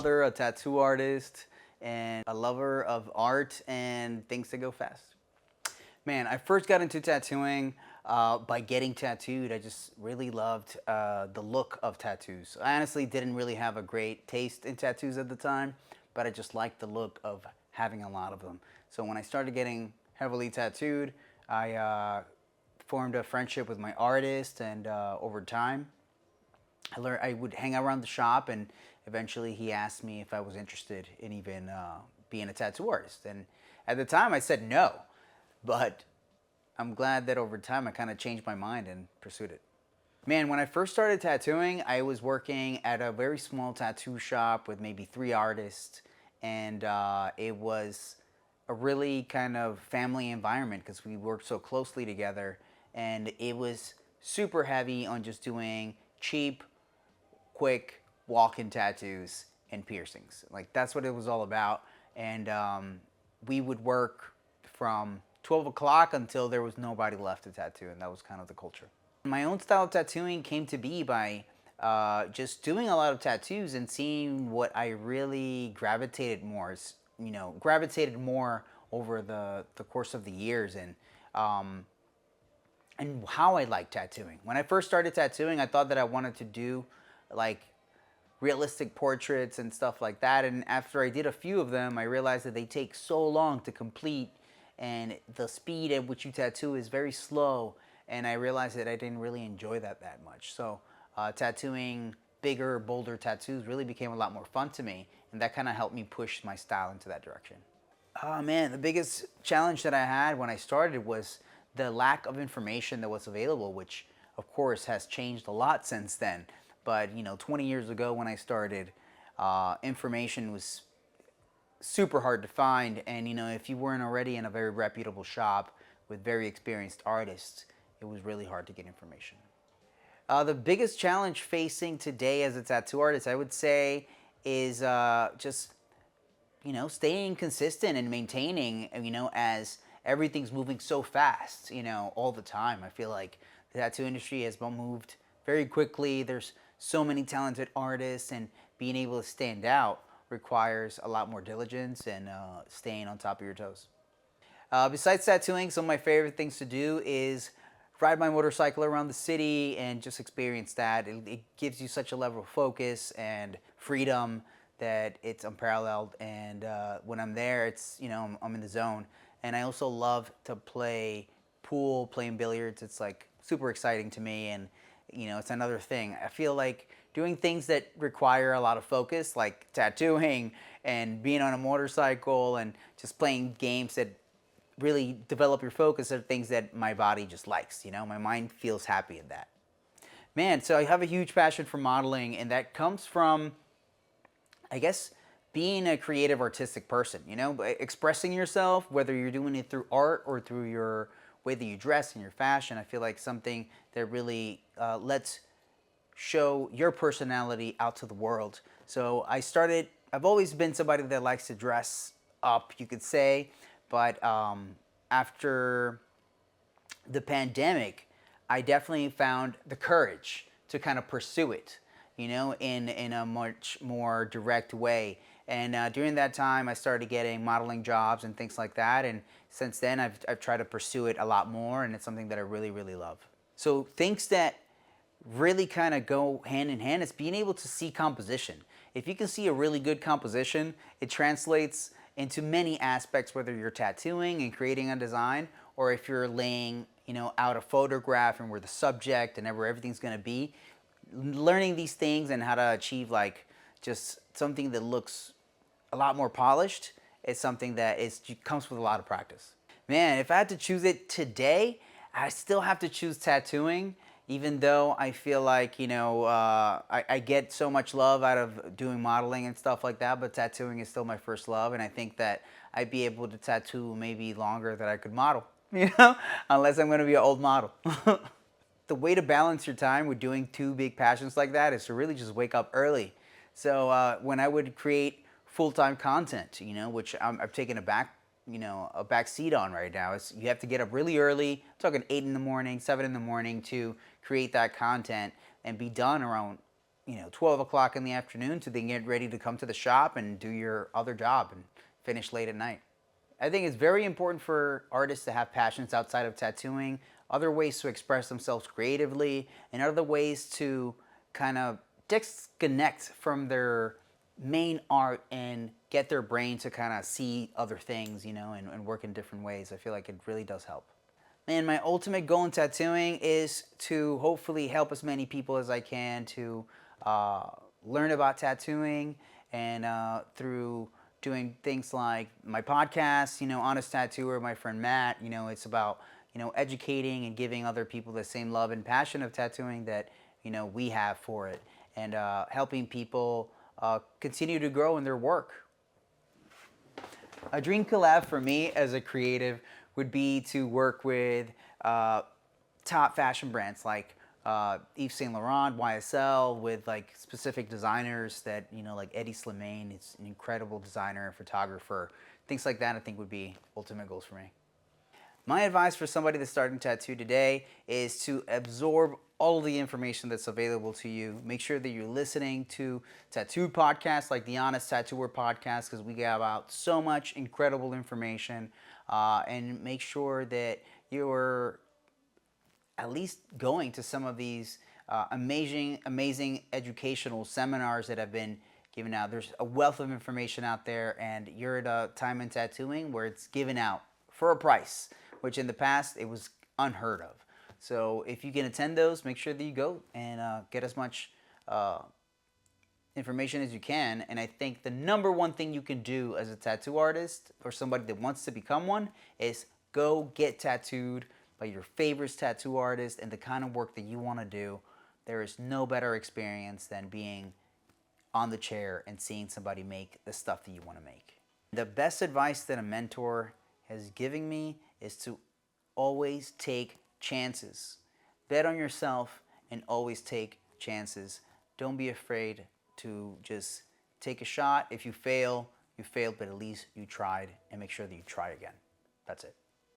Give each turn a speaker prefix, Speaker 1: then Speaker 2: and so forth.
Speaker 1: father, a tattoo artist, and a lover of art and things that go fast. Man, I first got into tattooing by getting tattooed. I just really loved the look of tattoos. I honestly didn't really have a great taste in tattoos at the time, but I just liked the look of having a lot of them. So when I started getting heavily tattooed, I formed a friendship with my artist, and over time, I would hang around the shop, and eventually he asked me if I was interested in even being a tattoo artist. And at the time, I said no, but I'm glad that over time I kind of changed my mind and pursued it. Man, when I first started tattooing, I was working at a very small tattoo shop with maybe 3 artists, and it was a really kind of family environment because we worked so closely together, and it was super heavy on just doing cheap, quick walk-in tattoos and piercings. Like that's what it was all about, and we would work from 12 o'clock until there was nobody left to tattoo, and that was kind of the culture. My own style of tattooing came to be by just doing a lot of tattoos and seeing what I really gravitated more over the course of the years, and how I like tattooing. When I first started tattooing, I thought that I wanted to do like realistic portraits and stuff like that, and after I did a few of them, I realized that they take so long to complete, and the speed at which you tattoo is very slow, and I realized that I didn't really enjoy that much. So tattooing bigger, bolder tattoos really became a lot more fun to me, and that kind of helped me push my style into that direction. Oh man, the biggest challenge that I had when I started was the lack of information that was available, which of course has changed a lot since then. But 20 years ago when I started, information was super hard to find, and if you weren't already in a very reputable shop with very experienced artists, it was really hard to get information. The biggest challenge facing today as a tattoo artist, I would say, is just staying consistent and maintaining, as everything's moving so fast, all the time. I feel like the tattoo industry has moved very quickly. There's so many talented artists, and being able to stand out requires a lot more diligence and staying on top of your toes. Besides tattooing, some of my favorite things to do is ride my motorcycle around the city and just experience that. It gives you such a level of focus and freedom that it's unparalleled. And when I'm there, it's I'm in the zone. And I also love to play pool, playing billiards. It's like super exciting to me, and it's another thing. I feel like doing things that require a lot of focus, like tattooing and being on a motorcycle and just playing games that really develop your focus, are things that my body just likes. My mind feels happy in that. Man, so I have a huge passion for modeling, and that comes from, I guess, being a creative, artistic person, expressing yourself, whether you're doing it through art or through your way that you dress and your fashion. I feel like something that really lets show your personality out to the world. So I've always been somebody that likes to dress up, you could say, but after the pandemic, I definitely found the courage to kind of pursue it, in a much more direct way. And during that time, I started getting modeling jobs and things like that. And since then, I've tried to pursue it a lot more, and it's something that I really, really love. So things that really kind of go hand in hand is being able to see composition. If you can see a really good composition, it translates into many aspects, whether you're tattooing and creating a design, or if you're laying out a photograph and where the subject and where everything's going to be. Learning these things and how to achieve like just something that looks a lot more polished is something that comes with a lot of practice. Man, if I had to choose it today, I still have to choose tattooing, even though I feel like I get so much love out of doing modeling and stuff like that, but tattooing is still my first love, and I think that I'd be able to tattoo maybe longer than I could model, unless I'm going to be an old model. The way to balance your time with doing two big passions like that is to really just wake up early. So when I would create full-time content, which I've taken a back seat on right now, is you have to get up really early. I'm talking 8 in the morning, 7 in the morning to create that content and be done around 12 o'clock in the afternoon to then get ready to come to the shop and do your other job and finish late at night. I think it's very important for artists to have passions outside of tattooing, other ways to express themselves creatively, and other ways to kind of disconnect from their main art and get their brain to kind of see other things, and work in different ways. I feel like it really does help. And my ultimate goal in tattooing is to hopefully help as many people as I can to learn about tattooing, and through doing things like my podcast, Honest Tattooer, my friend Matt, it's about, educating and giving other people the same love and passion of tattooing that, we have for it, and helping people continue to grow in their work. A dream collab for me as a creative would be to work with top fashion brands like Yves Saint Laurent, YSL, with like specific designers that, like Eddie Slimane. It's an incredible designer and photographer. Things like that I think would be ultimate goals for me. My advice for somebody that's starting tattoo today is to absorb all of the information that's available to you. Make sure that you're listening to tattoo podcasts like the Honest Tattooer podcast, because we give out so much incredible information. And make sure that you're at least going to some of these amazing educational seminars that have been given out. There's a wealth of information out there, and you're at a time in tattooing where it's given out for a price, which in the past it was unheard of. So if you can attend those, make sure that you go and get as much information as you can. And I think the number one thing you can do as a tattoo artist or somebody that wants to become one is go get tattooed by your favorite tattoo artist and the kind of work that you want to do. There is no better experience than being on the chair and seeing somebody make the stuff that you want to make. The best advice that a mentor has given me is to always take chances. Bet on yourself and always take chances. Don't be afraid to just take a shot. If you fail, you failed, but at least you tried, and make sure that you try again. That's it.